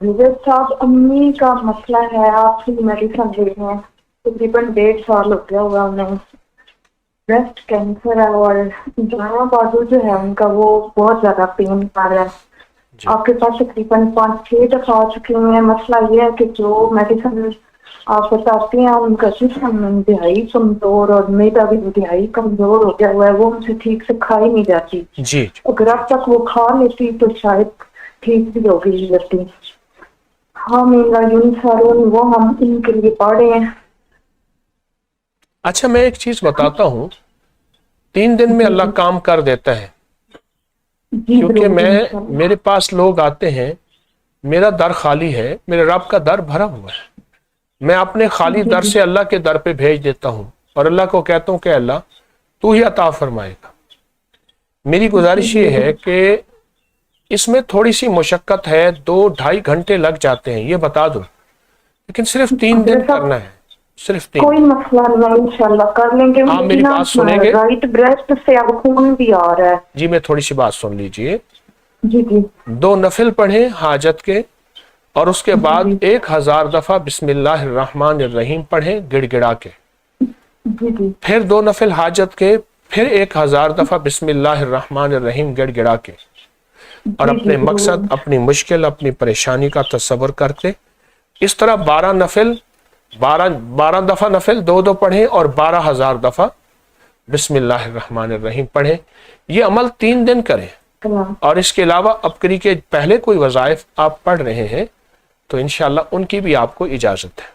विजय साहब, अम्मी का मसला है, आप मेडिसिन ले रहे हैं, तकरीबन 1.5 साल हो गया हुआ उन्हें। ब्रेस्ट कैंसर है और दायां बाजू जो है उनका वो बहुत ज्यादा पेन कर रहा है। आपके पास तकरीबन 5-6 दफा आ चुकी हैं। मसला ये है कि जो मेडिसिन आप बताते हैं उनका जिस्म इंतहाई कमजोर और मेरा भी इंतहाई कमजोर हो गया हुआ है, वो उनसे ठीक से खाई नहीं जाती जी अगर अब तक वो खा लेती तो शायद ठीक भी हो गई जाती। हाँ, मेरा यूनिसारोन वो हम इनके लिए पढ़े हैं। अच्छा, मैं एक चीज बताता हूँ, 3 दिन में अल्लाह काम कर देता है, क्योंकि मेरे पास लोग आते हैं, मेरा दर खाली है, मेरे रब का दर भरा हुआ है, मैं अपने खाली दर से अल्लाह के दर पे भेज देता हूँ और अल्लाह को कहता हूँ कि अल्लाह तू ही अता फरमाएगा। मेरी गुजारिश ये है कि इसमें थोड़ी सी मुशक्कत है, 2-2.5 घंटे लग जाते हैं, ये बता दो, लेकिन सिर्फ 3 दिन करना है, सिर्फ 3। कोई मसला नहीं, इंशाल्लाह कर लेंगे। हाँ, मेरी बात सुनेंगे? राइट ब्रेस्ट से अब खून भी आ रहा है। जी, मैं थोड़ी सी बात सुन लीजिए। जी जी। 2 नफिल पढ़े हाजत के और उसके बाद 1000 दफा बिस्मिल्लाहिर्रहमानिर्रहीम पढ़े गिड़गिड़ा के। जी जी। फिर 2 नफिल हाजत के, फिर 1000 दफा बिस्मिल्लाहिर्रहमानिर्रहीम गिड़गिड़ा के, और अपने मकसद, अपनी मुश्किल, अपनी परेशानी का तस्वर करके इस तरह 12 नफिल, 12 दफा नफिल 2-2 पढ़े और 12,000 दफा बिस्मिल्लाहिर्रहमानिर्रहीम पढ़े। ये अमल 3 दिन करें। और इसके अलावा अपकरी के पहले कोई वज़ाइफ आप पढ़ रहे हैं तो इंशाअल्लाह उनकी भी आपको इजाजत है।